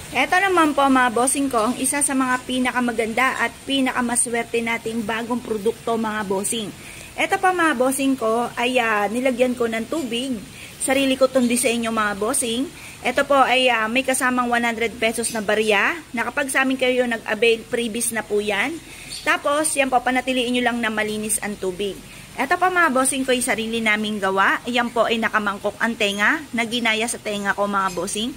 Eto naman po mga bossing ko, ang isa sa mga pinakamaganda at pinakamaswerte nating bagong produkto mga bossing. Eto pa mga bossing ko ay nilagyan ko ng tubig. Sarili ko itong disenyo mga bossing. Ito po ay may kasamang 100 pesos na barya. Nakapag sa amin kayo nag-avail, freebies na po yan. Tapos yan po, panatiliin nyo lang na malinis ang tubig. Ito pa mga bossing ko ay sarili naming gawa. Yan po ay nakamangkok ang tenga na ginaya sa tenga ko mga bossing.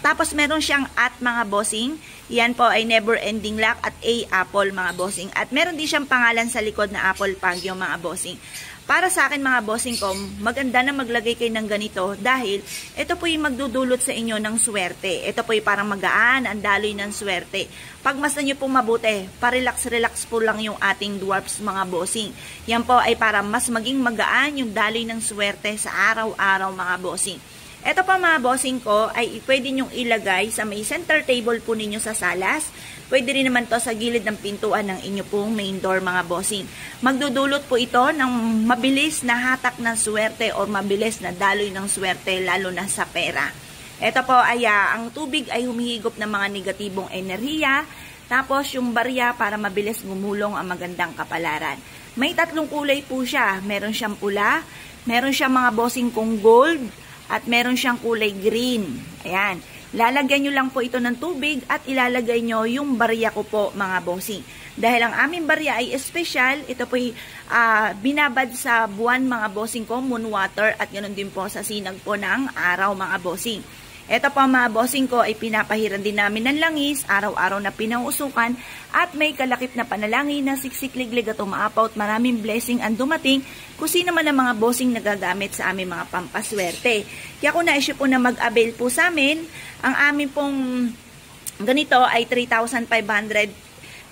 Tapos meron siyang at mga bossing. Yan po ay never ending lock at apple mga bossing. At meron din siyang pangalan sa likod na apple pagyo mga bossing. Para sa akin mga bossing ko, maganda na maglagay kayo ng ganito dahil ito po yung magdudulot sa inyo ng swerte. Ito po yung parang magaan, ang daloy ng swerte. Pagmasdan nyo pong mabuti, parelax-relax po lang yung ating dwarfs mga bossing. Yan po ay para mas maging magaan yung daloy ng swerte sa araw-araw mga bossing. Ito pa mga bossing ko ay pwede nyong ilagay sa may center table po ninyo sa salas. Pwede rin naman to sa gilid ng pintuan ng inyo pong main door mga bossing. Magdudulot po ito ng mabilis na hatak ng swerte o mabilis na daloy ng swerte lalo na sa pera. Ito po ay ang tubig ay humihigop ng mga negatibong enerhiya. Tapos yung barya para mabilis gumulong ang magandang kapalaran. May tatlong kulay po siya. Meron siyang pula, meron siyang mga bossing kong gold, at meron siyang kulay green. Ayan. Lalagyan nyo lang po ito ng tubig at ilalagay nyo yung barya ko po mga bossing. Dahil ang aming barya ay espesyal, ito po ay binabad sa buwan mga bossing ko, moon water, at ganoon din po sa sinag po ng araw mga bossing. Ito po mga bossing ko ay pinapahiran din namin ng langis, araw-araw na pinauusukan at may kalakip na panalangin na siksikliglig at umaapaw at maraming blessing ang dumating kung sino man ang mga bossing nagagamit sa aming mga pampaswerte. Kaya kung na-issue po na mag-avail po sa amin, ang amin pong ganito ay 3,500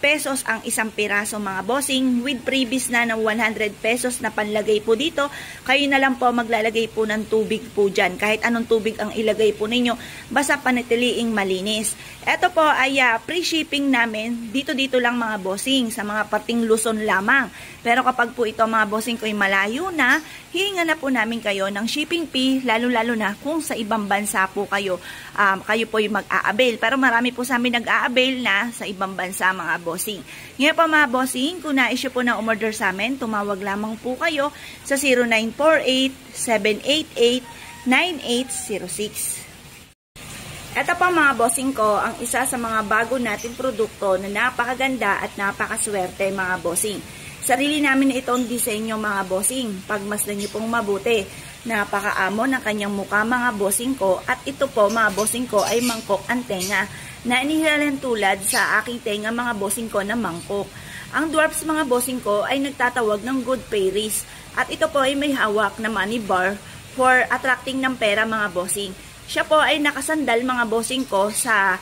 pesos ang isang piraso mga bossing with previous na ng 100 pesos na panlagay po dito. Kayo na lang po maglalagay po ng tubig po dyan. Kahit anong tubig ang ilagay po ninyo, basta panatiliing malinis. Ito po ay free shipping namin dito lang mga bossing sa mga parting Luzon lamang. Pero kapag po ito mga bossing ko ay malayo na, hihinga na po namin kayo ng shipping fee, lalo-lalo na kung sa ibang bansa po kayo, kayo po yung mag-a-avail. Pero marami po sa amin nag-a-avail na sa ibang bansa mga bossing. Ngayon po mga bossing, kung na-issue po na umorder sa amin, tumawag lamang po kayo sa 0948-788-9806. Ito pa mga bossing ko, ang isa sa mga bago nating produkto na napakaganda at napakaswerte mga bossing. Sarili namin na itong disenyo mga bossing. Pagmasdan niyo pong mabuti. Napakaamo ng kanyang mukha mga bossing ko. At ito po mga bossing ko ay mangkok ang tenga. Na inihilalan tulad sa aking tenga mga bossing ko na mangkok. Ang dwarfs mga bossing ko ay nagtatawag ng good fairies. At ito po ay may hawak na money bar for attracting ng pera mga bossing. Siya po ay nakasandal mga bossing ko sa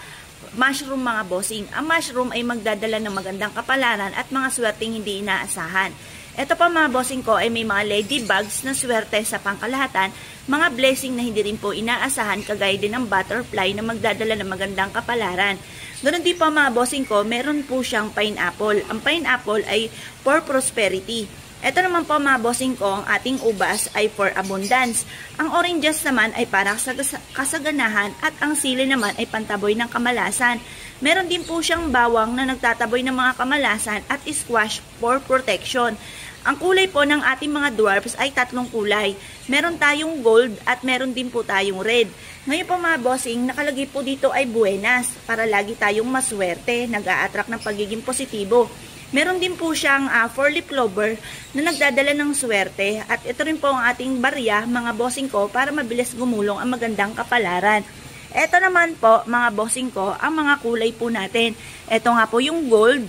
mushroom mga bossing. Ang mushroom ay magdadala ng magandang kapalaran at mga swerteng hindi inaasahan. Ito pa mga bossing ko ay may mga ladybugs na swerte sa pangkalahatan, mga blessing na hindi rin po inaasahan kagaya din ng butterfly na magdadala ng magandang kapalaran. Ganoon din po mga bossing ko, meron po siyang pineapple. Ang pineapple ay for prosperity. Ito naman po mga bossing ko, ang ating ubas ay for abundance. Ang oranges naman ay para sa kasaganahan at ang sili naman ay pantaboy ng kamalasan. Meron din po siyang bawang na nagtataboy ng mga kamalasan at squash for protection. Ang kulay po ng ating mga dwarfs ay tatlong kulay. Meron tayong gold at meron din po tayong red. Ngayon po mga bossing, nakalagay po dito ay buenas para lagi tayong maswerte, nag-a-attract ng pagiging positibo. Meron din po siyang 4-leaf clover na nagdadala ng swerte at ito rin po ang ating barya mga bossing ko para mabilis gumulong ang magandang kapalaran. Ito naman po mga bossing ko ang mga kulay po natin. Ito nga po yung gold,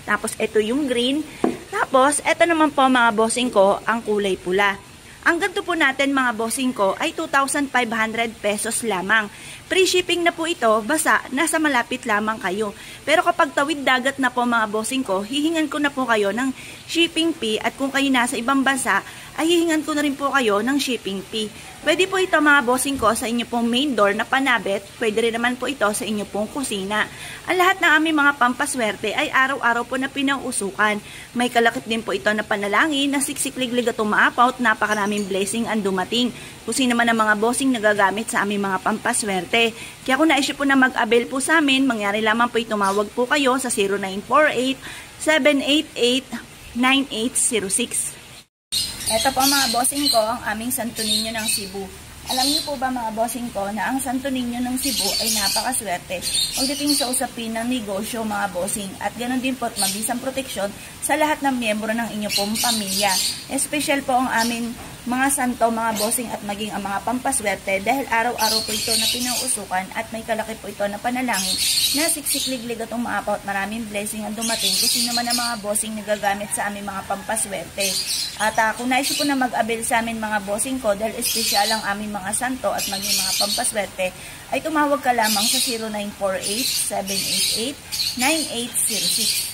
tapos ito yung green, tapos ito naman po mga bossing ko ang kulay pula. Ang ganito po natin mga bossing ko ay 2,500 pesos lamang. Free shipping na po ito, basta nasa malapit lamang kayo. Pero kapag tawid dagat na po mga bossing ko, hihingan ko na po kayo ng shipping fee at kung kayo nasa ibang bansa, ay hihingan ko na rin po kayo ng shipping fee. Pwede po ito mga bossing ko sa inyo pong main door na panabit, pwede rin naman po ito sa inyo pong kusina. Ang lahat ng aming mga pampaswerte ay araw-araw po na pinauusukan. May kalakip din po ito na panalangin na siksikliglig at umaapaw at napakaraming blessing ang dumating. Kung sino man ang mga bossing nagagamit sa aming mga pampaswerte. Kaya kung naisip po na mag-avail po sa amin, mangyari lamang po tumawag po kayo sa 0948-788-9806. Ito po mga bossing ko, ang aming Santo Niño ng Cebu. Alam niyo po ba mga bossing ko na ang Santo Niño ng Cebu ay napakaswerte pagdating sa usapin ng negosyo mga bossing at ganoon din po at mabisang proteksyon sa lahat ng miyembro ng inyo pong pamilya. Espesyal po ang aming mga santo mga bossing at maging ang mga pampaswerte dahil araw-araw po ito na pinauusukan at may kalaki po ito na panalangin na siksikliglig at umaapaw at maraming blessing ang dumating kung sino man ang mga bossing nagagamit sa aming mga pampaswerte. At kung naisip po na mag-avail sa amin mga bossing ko dahil espesyal ang aming mga santo at maging mga pampaswerte ay tumawag ka lamang sa 0948-788-9806.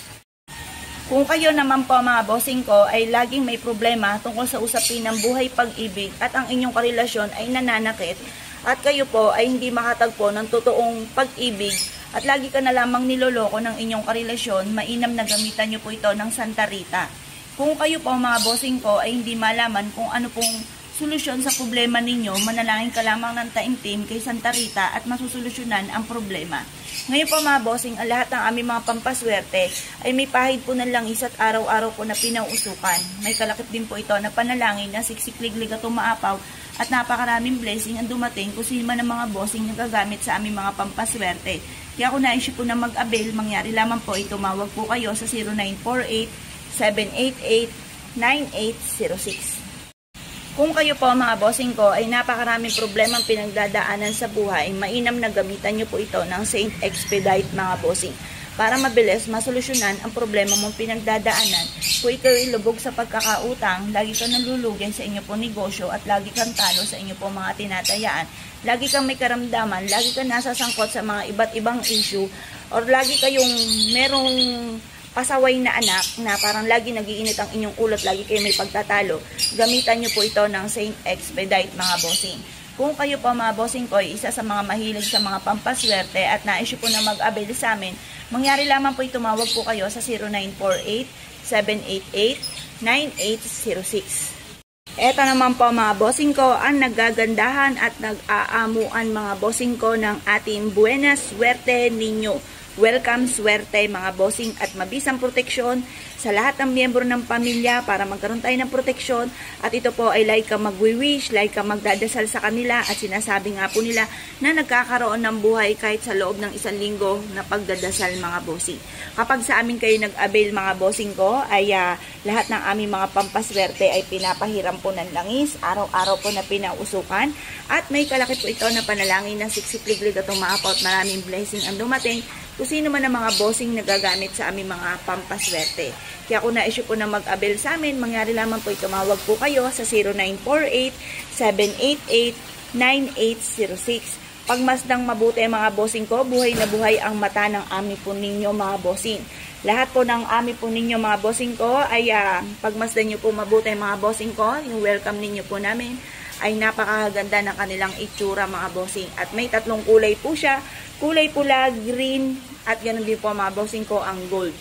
Kung kayo naman po mga bossing ko ay laging may problema tungkol sa usapin ng buhay pag-ibig at ang inyong karelasyon ay nananakit at kayo po ay hindi makatagpo ng totoong pag-ibig at lagi ka na lamang niloloko ng inyong karelasyon, mainam na gamitan nyo po ito ng Santa Rita. Kung kayo po mga bossing ko ay hindi malaman kung ano pong solusyon sa problema ninyo, manalangin ka lamang ng taimtim kay Santa Rita at masusolusyonan ang problema. Ngayon po mga bossing, ang lahat ng aming mga pampaswerte ay may pahid po ng langis at araw-araw po na pinauusukan. May kalakip din po ito na panalangin na siksikliglig at umaapaw at napakaraming blessing ang dumating kung sino man ang mga bossing na gagamit sa aming mga pampaswerte. Kaya kung naisip po na mag-avail, mangyari lamang po ito, tumawag po kayo sa 0948-788-9806. Kung kayo po mga bossing ko ay napakaraming problemang pinagdadaanan sa buhay, mainam na gamitan nyo po ito ng Saint Expedite mga bossing para mabilis masolusyonan ang problema mong pinagdadaanan. Kung ikaw ilubog sa pagkakautang, lagi kang nalulugi sa inyo po negosyo at lagi kang talo sa inyo po mga tinatayaan, lagi kang may karamdaman, lagi kang nasasangkot sa mga iba't ibang issue, or lagi kayong merong pasaway na anak na parang lagi nagiinit ang inyong ulo at lagi kayo may pagtatalo, gamitan nyo po ito ng Saint Expedite mga bossing. Kung kayo po mga bossing ko ay isa sa mga mahilig sa mga pampaswerte at naisip po na mag-avail sa amin, mangyari lamang po tumawag po kayo sa 0948-788-9806. Eto naman po mga bossing ko, ang nagagandahan at nag-aamuan mga bossing ko ng ating Buena Suerte Ninyo. Welcome swerte mga bossing at mabisang proteksyon sa lahat ng miyembro ng pamilya para magkaroon tayo ng proteksyon. At ito po ay like ka magwi-wish, like ka magdadasal sa kanila at sinasabi nga po nila na nagkakaroon ng buhay kahit sa loob ng 1 linggo na pagdadasal mga bossing. Kapag sa amin kayo nag-avail mga bossing ko ay lahat ng aming mga pampaswerte ay pinapahiram po ng langis, araw-araw po na pinausukan at may kalakip po ito na panalangin na siksikliglig at umaapaw at maraming blessing ang dumating kung sino man ang mga bossing nagagamit sa aming mga pampaswerte. Kaya kung na-issue po na mag-avail sa amin, mangyari lamang po tumawag po kayo sa 0948-788-9806. Pagmasdang mabuti mga bossing ko, buhay na buhay ang mata ng ami po ninyo mga bossing. Lahat po ng ami po ninyo mga bossing ko ay pagmasdan nyo po mabuti mga bossing ko, yung welcome ninyo po namin ay napakaganda ng kanilang itsura mga bossing. At may 3 kulay po siya, kulay pula, green, at ganoon din po mga bossing ko ang gold.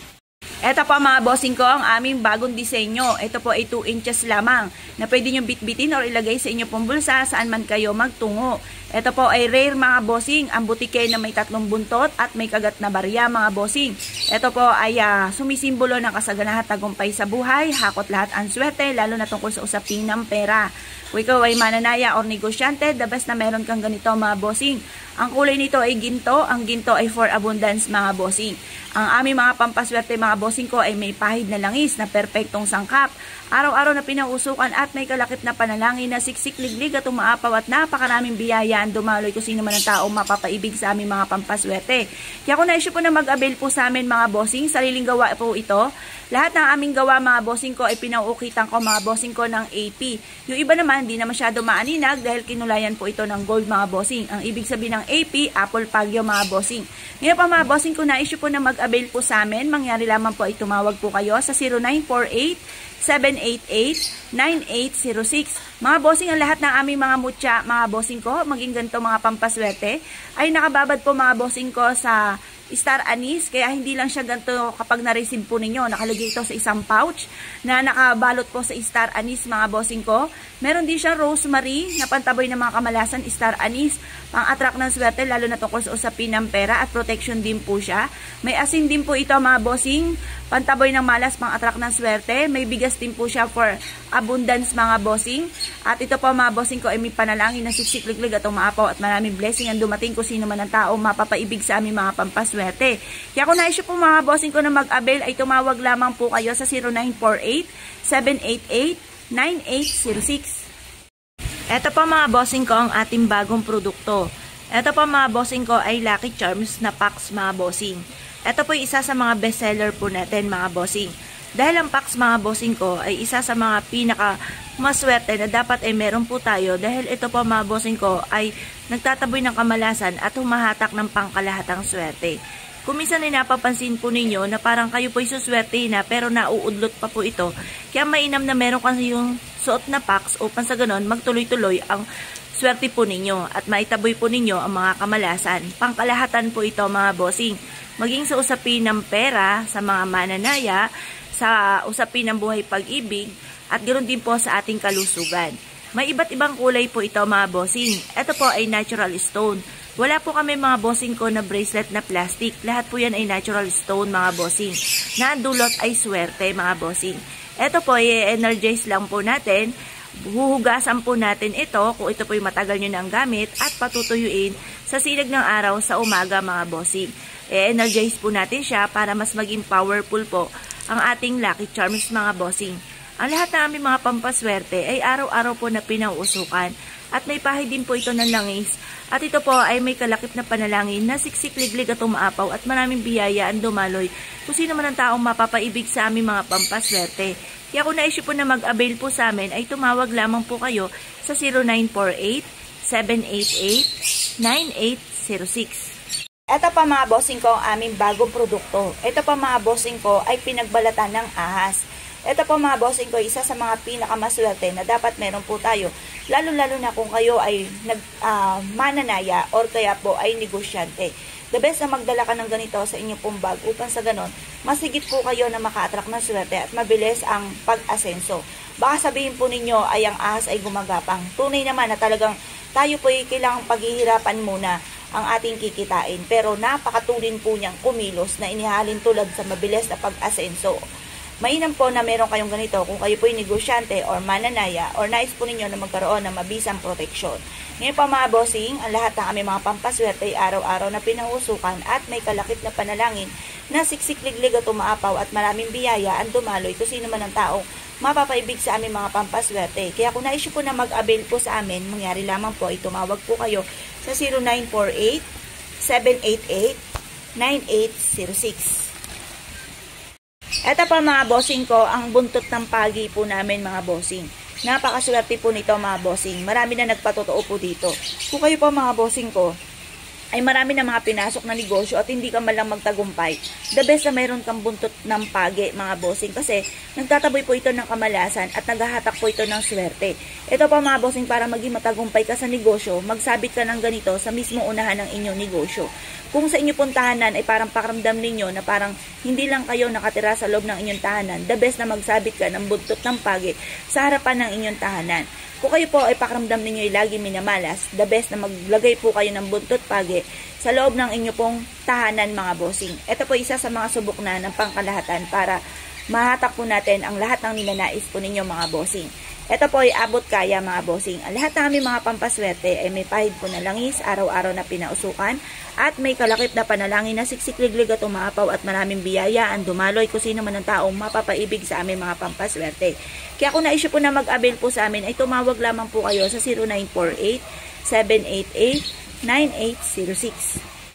Ito po mga bossing ko ang aming bagong disenyo. Ito po ay 2 inches lamang na pwede nyo bitbitin or ilagay sa inyo pong bulsa saan man kayo magtungo. Ito po ay rare mga bossing, ang butike na may 3 buntot at may kagat na barya mga bossing. Ito po ay sumisimbolo ng kasaganahan tagumpay sa buhay, hakot lahat ang swerte, lalo na tungkol sa usapin ng pera. Kung ikaw ay mananaya or negosyante, the best na meron kang ganito mga bossing. Ang kulay nito ay ginto, ang ginto ay for abundance mga bossing. Ang aming mga pampaswerte mga bossing ko ay may pahid na langis na perpektong sangkap. Araw-araw na pinausukan at may kalakip na panalangin na siksikliglig at umaapaw at napakaraming biyaya ang dumaloy kung sino man ang tao mapapaibig sa aming mga pampaswerte. Kaya kung na-issue po na mag-avail po sa amin mga bossing, sariling gawa po ito. Lahat ng aming gawa mga bossing ko ay pinauukitan ko mga bossing ko ng AP. Yung iba naman, hindi na masyado maaninag dahil kinulayan po ito ng gold mga bossing. Ang ibig sabihin ng AP, Apple Pagyo mga bossing. Ngayon pa mga bossing ko na-issue po na mag-avail po sa amin, mangyari lamang po ay tumawag po kayo sa 0948 0948-9806. Mga bossing, ang lahat ng aming mga mutya, mga bossing ko, maging ganito mga pampaswerte, ay nakababad po mga bossing ko sa Star Anise, kaya hindi lang siya ganito kapag na-receive po ninyo. Nakalagay ito sa isang pouch na nakabalot po sa Star Anise mga bossing ko. Meron din siya rosemary na pantaboy ng mga kamalasan, Star Anise, pang-attract ng swerte lalo na tungkol sa usapin ng pera at protection din po siya. May asin din po ito mga bossing, pantaboy ng malas, pang-attract ng swerte. May bigas din po siya for abundance mga bossing. At ito po mga bossing ko ay may panalangin na siksik-liglig at umaapaw at maraming blessing ang dumating kung sino man ang tao mapapaibig sa aming mga pampaswerte. Kaya kung na-issue po mga bossing ko na mag-avail ay tumawag lamang po kayo sa 0948-788-9806. Ito po mga bossing ko ang ating bagong produkto. Ito po mga bossing ko ay Lucky Charms na packs mga bossing. Ito po isa sa mga bestseller po natin mga bossing. Dahil ang packs mga bossing ko ay isa sa mga pinaka maswerte na dapat ay meron po tayo dahil ito po mga bossing ko ay nagtataboy ng kamalasan at humahatak ng pangkalahatang swerte. Kung minsan ay napapansin po ninyo na parang kayo po ay suswerte na pero nauudlot pa po ito, kaya mainam na meron kasi yung suot na packs upang sa ganon magtuloy-tuloy ang swerte po ninyo at maitaboy po ninyo ang mga kamalasan. Pangkalahatan po ito mga bossing. Maging sa usapin ng pera, sa mga mananaya, sa usapin ng buhay pag-ibig, at ganoon din po sa ating kalusugan. May iba't ibang kulay po ito mga bossing. Ito po ay natural stone. Wala po kami mga bossing ko na bracelet na plastic. Lahat po yan ay natural stone mga bossing. Na ang dulot ay swerte mga bossing. Ito po ay energize lang po natin. Huhugasan po natin ito kung ito po ay matagal nyo nang gamit at patutuyuin sa silag ng araw sa umaga mga bossing. Energize po natin siya para mas maging powerful po ang ating Lucky Charms mga bossing. Ang lahat ng aming mga pampaswerte ay araw-araw po na pinauusukan at may pahid din po ito ng langis. At ito po ay may kalakip na panalangin na siksik-liglig at umaapaw at maraming biyaya ang dumaloy kung sino man ang taong mapapaibig sa aming mga pampaswerte. Kaya kung na-issue po na mag-avail po sa amin ay tumawag lamang po kayo sa 0948-788-9806. Ito pa mga bossing ko ang aming bagong produkto. Ito pa mga bossing ko ay pinagbalatan ng ahas. Ito po mga bossing ko, isa sa mga pinakamaswerte na dapat meron po tayo. Lalo-lalo na kung kayo ay mananaya or kaya po ay negosyante. The best na magdala ka ng ganito sa inyong pong bag upang sa ganon, masigit po kayo na maka-attract ng swerte at mabilis ang pag-asenso. Baka sabihin po ninyo ay ang ahas ay gumagapang. Tunay naman na talagang tayo po ay kailangang paghihirapan muna ang ating kikitain. Pero napakatulin po niyang kumilos na inihalin tulad sa mabilis na pag-asenso. Mainam po na meron kayong ganito kung kayo po ay negosyante or mananaya or nais po ninyo na magkaroon ng mabisang proteksyon. Ngayon pa mga bossing, ang lahat ng aming mga pampaswerte ay araw-araw na pinahusukan at may kalakip na panalangin na siksik-liglig at umaapaw at maraming biyaya ang dumaloy kung sino man ang taong mapapaibig sa aming mga pampaswerte. Kaya kung na-issue po na mag-avail po sa amin, mangyari lamang po ay tumawag po kayo sa 0948-788-9806. Ito pa mga bossing ko, ang buntot ng pagi po namin mga bossing. Napakaswerte po nito mga bossing. Marami na nagpatotoo po dito. Kung kayo pa mga bossing ko, ay marami na mga pinasok na negosyo at hindi ka malang magtagumpay. The best na mayroon kang buntot ng pagi mga bossing kasi nagtataboy po ito ng kamalasan at naghahatak po ito ng swerte. Ito pa mga bossing, para maging matagumpay ka sa negosyo, magsabit ka ng ganito sa mismo unahan ng inyong negosyo. Kung sa inyong pong tahanan ay parang pakiramdam ninyo na parang hindi lang kayo nakatira sa loob ng inyong tahanan, the best na magsabit ka ng buntot ng pagi sa harapan ng inyong tahanan. Kung kayo po ay pakiramdam ninyo ay lagi minamalas, the best na maglagay po kayo ng buntot pagi sa loob ng inyong pong tahanan mga bossing. Ito po isa sa mga subok na ng pangkalahatan para mahatak po natin ang lahat ng ninanais po ninyo mga bossing. Ito po ay abot kaya mga bossing. Ang lahat ng aming mga pampaswerte ay may pahid po na langis, araw-araw na pinausukan, at may kalakip na panalangin na siksik-liglig at umaapaw at maraming biyaya ang dumaloy kung sino man ang taong mapapaibig sa aming mga pampaswerte. Kaya kung na-issue po na mag-avail po sa amin ay tumawag lamang po kayo sa 0948-788-9806.